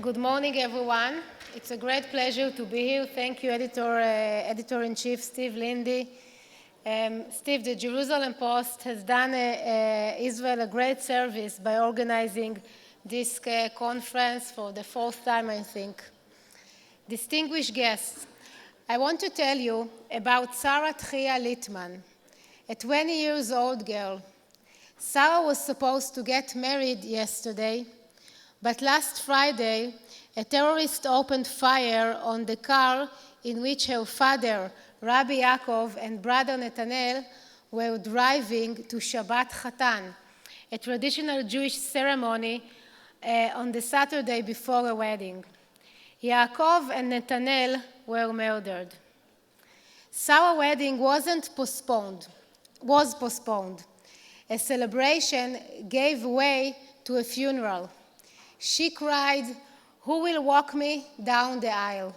Good morning, everyone. It's a great pleasure to be here. Thank you, Editor-in-Chief Steve Lindy. Steve, the Jerusalem Post has done Israel a great service by organizing this conference for the fourth time, I think. Distinguished guests, I want to tell you about Sarah Tchia Littman, a 20-year-old girl. Sarah was supposed to get married yesterday, but last Friday, a terrorist opened fire on the car in which her father, Rabbi Yaakov, and brother Netanel were driving to Shabbat Chatan, a traditional Jewish ceremony on the Saturday before a wedding. Yaakov and Netanel were murdered. Sarah's wedding was postponed. A celebration gave way to a funeral. She cried, "Who will walk me down the aisle?"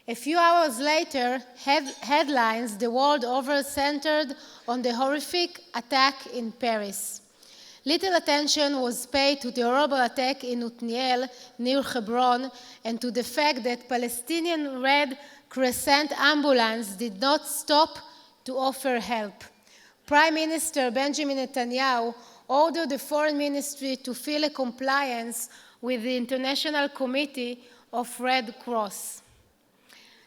A few hours later, headlines the world over centered on the horrific attack in Paris. Little attention was paid to the horrible attack in Otniel near Hebron and to the fact that Palestinian Red Crescent ambulance did not stop to offer help. Prime Minister Benjamin Netanyahu ordered the Foreign Ministry to file a compliance with the International Committee of Red Cross.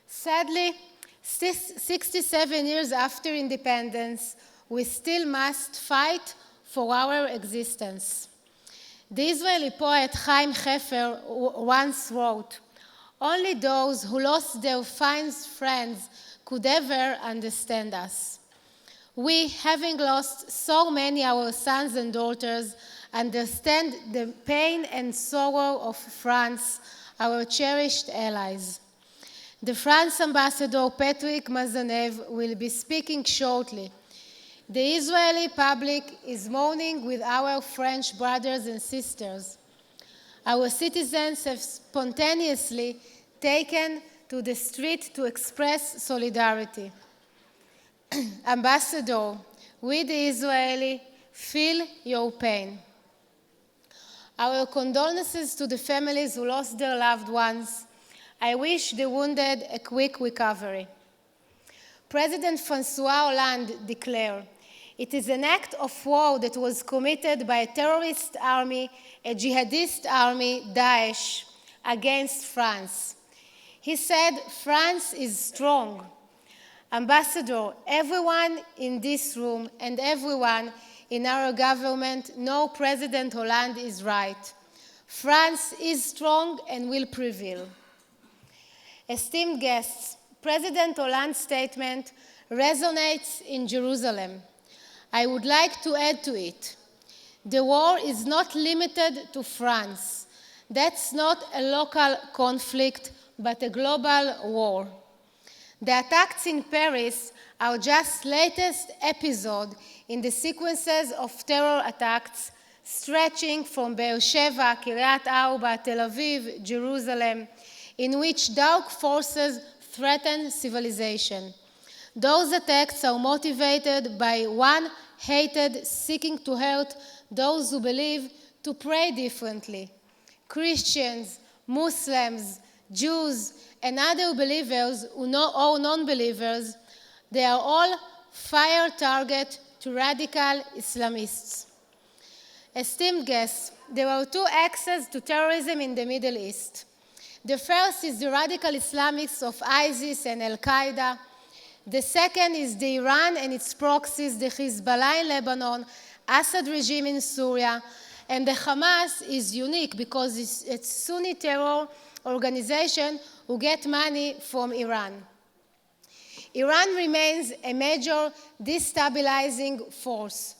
Sadly, 67 years after independence, we still must fight for our existence. The Israeli poet Chaim Hefer once wrote, "Only those who lost their finest friends could ever understand us." We, having lost so many our sons and daughters, understand the pain and sorrow of France, our cherished allies. The France ambassador Patrick Mazanev will be speaking shortly. The Israeli public is mourning with our French brothers and sisters. Our citizens have spontaneously taken to the street to express solidarity. Ambassador, we the Israeli feel your pain. Our condolences to the families who lost their loved ones. I wish the wounded a quick recovery. President François Hollande declared, "It is an act of war that was committed by a terrorist army, a jihadist army, Daesh, against France." He said, "France is strong." Ambassador, everyone in this room and everyone in our government know President Hollande is right. France is strong and will prevail. Esteemed guests, President Hollande's statement resonates in Jerusalem. I would like to add to it. The war is not limited to France. That's not a local conflict, but a global war. The attacks in Paris are just latest episode in the sequences of terror attacks stretching from Beersheba, Kiryat Arba, Tel Aviv, Jerusalem, in which dark forces threaten civilization. Those attacks are motivated by one hatred seeking to hurt those who believe to pray differently. Christians, Muslims, Jews, and other believers or non-believers, they are all fire target to radical Islamists. Esteemed guests, there are two axes to terrorism in the Middle East. The first is the radical Islamists of ISIS and Al-Qaeda. The second is the Iran and its proxies, the Hezbollah in Lebanon, Assad regime in Syria, and the Hamas is unique because it's a Sunni terror organization who get money from Iran. Iran remains a major destabilizing force.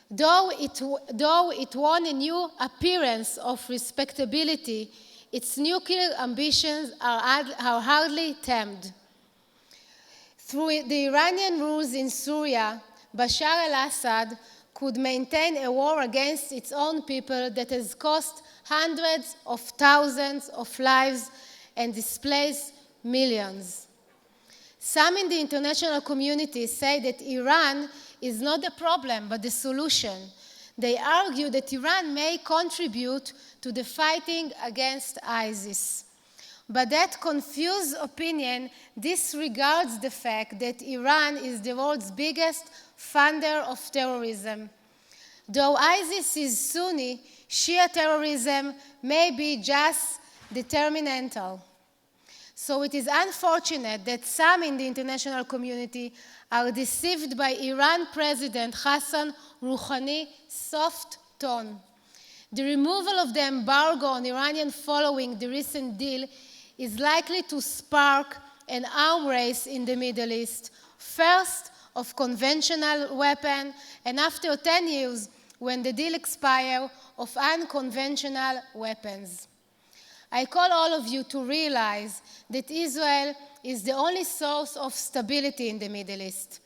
Though it won a new appearance of respectability, its nuclear ambitions are hardly tamed. Through the Iranian rules in Syria, Bashar al-Assad could maintain a war against its own people that has cost hundreds of thousands of lives and displaced millions. Some in the international community say that Iran is not the problem but the solution, They argue that Iran may contribute to the fighting against ISIS. But that confused opinion disregards the fact that Iran is the world's biggest funder of terrorism. Though ISIS is Sunni, Shia terrorism may be just determinantal. So it is unfortunate that some in the international community are deceived by Iran President Hassan Rouhani's soft tone. The removal of the embargo on Iranian following the recent deal is likely to spark an arms race in the Middle East, first of conventional weapons, and after 10 years, when the deal expires, of unconventional weapons. I call all of you to realize that Israel is the only source of stability in the Middle East.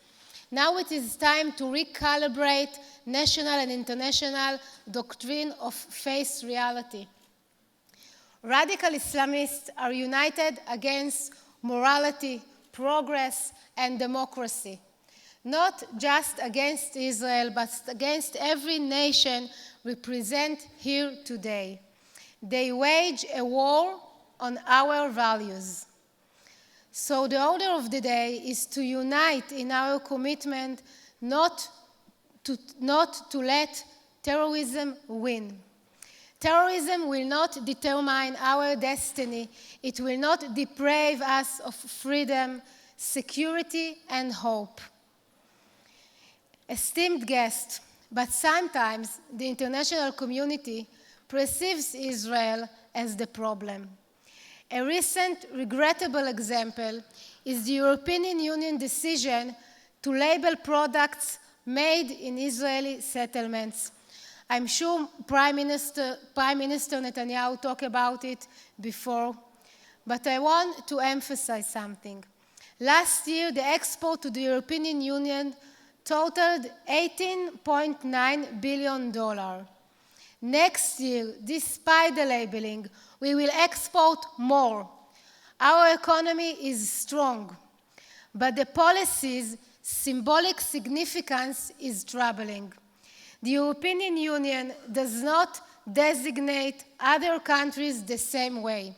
Now it is time to recalibrate national and international doctrine of face reality. Radical Islamists are united against morality, progress, and democracy. Not just against Israel, but against every nation represented here today. They wage a war on our values. So the order of the day is to unite in our commitment not to let terrorism win. Terrorism will not determine our destiny. It will not deprive us of freedom, security, and hope. Esteemed guest, but sometimes the international community perceives Israel as the problem. A recent regrettable example is the European Union decision to label products made in Israeli settlements. I'm sure Prime Minister Netanyahu talked about it before, but I want to emphasize something. Last year, the export to the European Union totaled $18.9 billion. Next year, despite the labeling, we will export more. Our economy is strong, but the policy's symbolic significance is troubling. The European Union does not designate other countries the same way.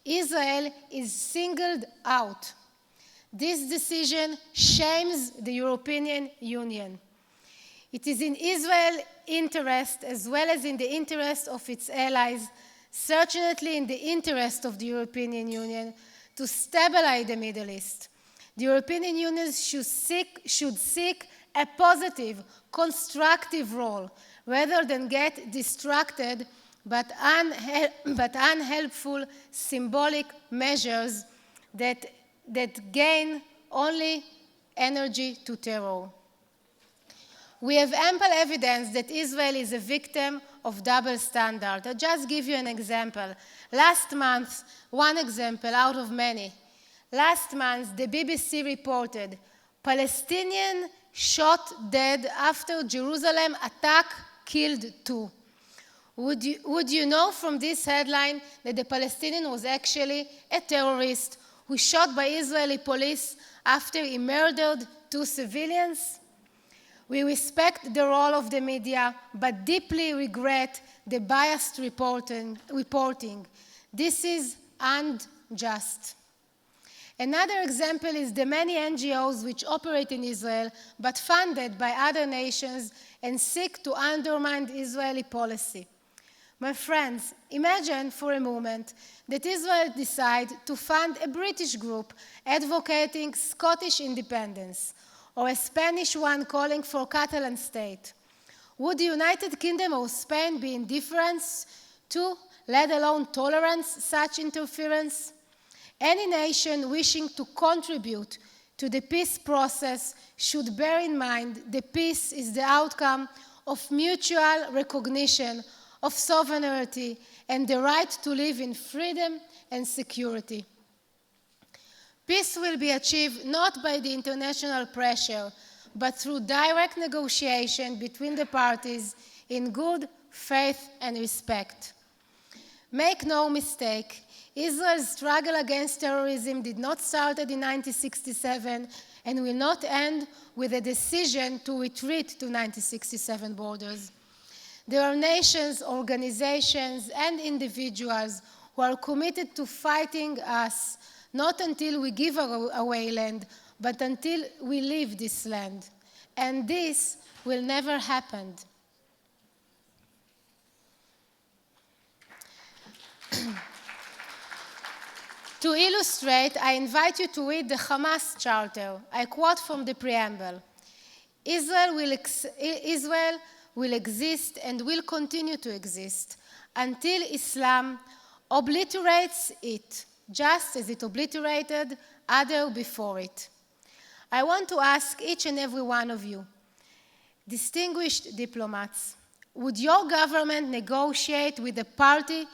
Israel is singled out. This decision shames the European Union. It is in Israel's interest, as well as in the interest of its allies, certainly in the interest of the European Union, to stabilize the Middle East. The European Union should seek a positive, constructive role, rather than get distracted but unhelpful symbolic measures that gain only energy to terror. We have ample evidence that Israel is a victim of double standard. I'll just give you an example. Last month, one example out of many. Last month, the BBC reported Palestinian shot dead after Jerusalem attack killed 2. Would you know from this headline that the Palestinian was actually a terrorist who shot by Israeli police after he murdered 2 civilians? We respect the role of the media, but deeply regret the biased reporting. This is unjust. Another example is the many NGOs which operate in Israel, but funded by other nations and seek to undermine Israeli policy. My friends, imagine for a moment that Israel decides to fund a British group advocating Scottish independence, or a Spanish one calling for Catalan state. Would the United Kingdom or Spain be indifferent to, let alone tolerance, such interference? Any nation wishing to contribute to the peace process should bear in mind that peace is the outcome of mutual recognition of sovereignty and the right to live in freedom and security. Peace will be achieved not by the international pressure, but through direct negotiation between the parties in good faith and respect. Make no mistake, Israel's struggle against terrorism did not start in 1967 and will not end with a decision to retreat to 1967 borders. There are nations, organizations, and individuals who are committed to fighting us, not until we give away land, but until we leave this land. And this will never happen. To illustrate, I invite you to read the Hamas Charter. I quote from the preamble. Israel will exist and will continue to exist until Islam obliterates it, just as it obliterated others before it. I want to ask each and every one of you, distinguished diplomats, would your government negotiate with a party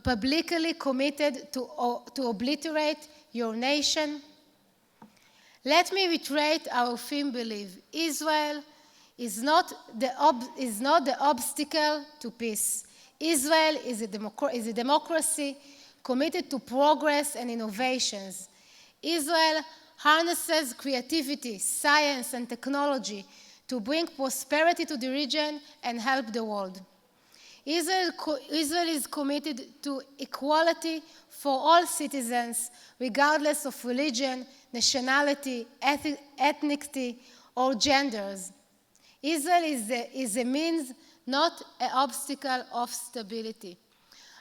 publicly committed to obliterate your nation? Let me reiterate our firm belief. Israel is not the obstacle to peace. Israel is a democracy committed to progress and innovations. Israel harnesses creativity, science, and technology to bring prosperity to the region and help the world. Israel is committed to equality for all citizens, regardless of religion, nationality, ethnicity, or genders. Israel is a means, not an obstacle of stability.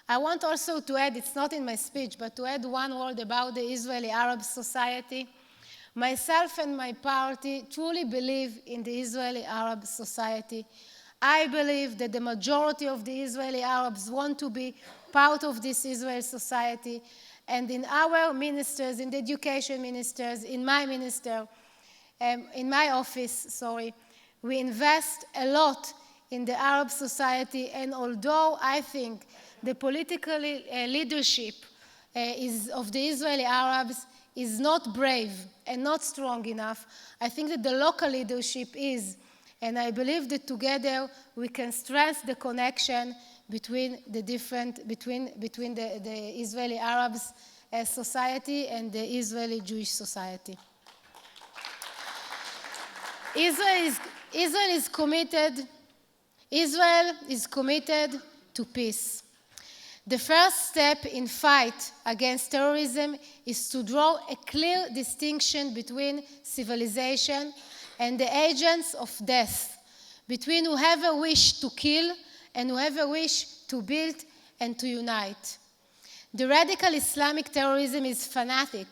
I want also to add, it's not in my speech, but to add one word about the Israeli Arab society. Myself and my party truly believe in the Israeli Arab society. I believe that the majority of the Israeli Arabs want to be part of this Israeli society. And in our ministers, in the education ministers, in my office, we invest a lot in the Arab society. And although I think the political leadership of the Israeli Arabs is not brave and not strong enough, I think that the local leadership is. And I believe that together we can strengthen the connection between the Israeli Arabs society and the Israeli Jewish society. Israel is committed to peace. The first step in fight against terrorism is to draw a clear distinction between civilization and the agents of death, between whoever wish to kill and whoever wish to build and to unite. The radical Islamic terrorism is fanatic,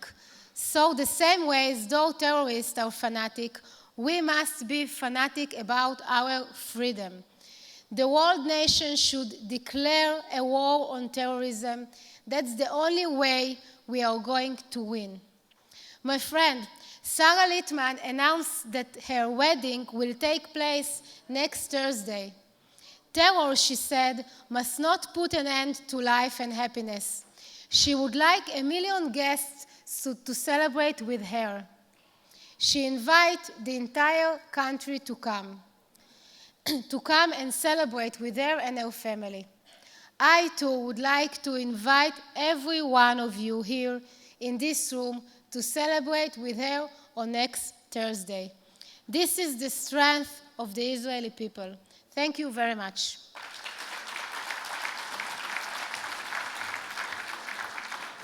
so the same way as though terrorists are fanatic, we must be fanatic about our freedom. The world nation should declare a war on terrorism. That's the only way we are going to win. My friend, Sarah Littman announced that her wedding will take place next Thursday. Terror, she said, must not put an end to life and happiness. She would like 1 million guests to celebrate with her. She invites the entire country to come and celebrate with her and her family. I, too, would like to invite every one of you here in this room to celebrate with her on next Thursday. This is the strength of the Israeli people. Thank you very much.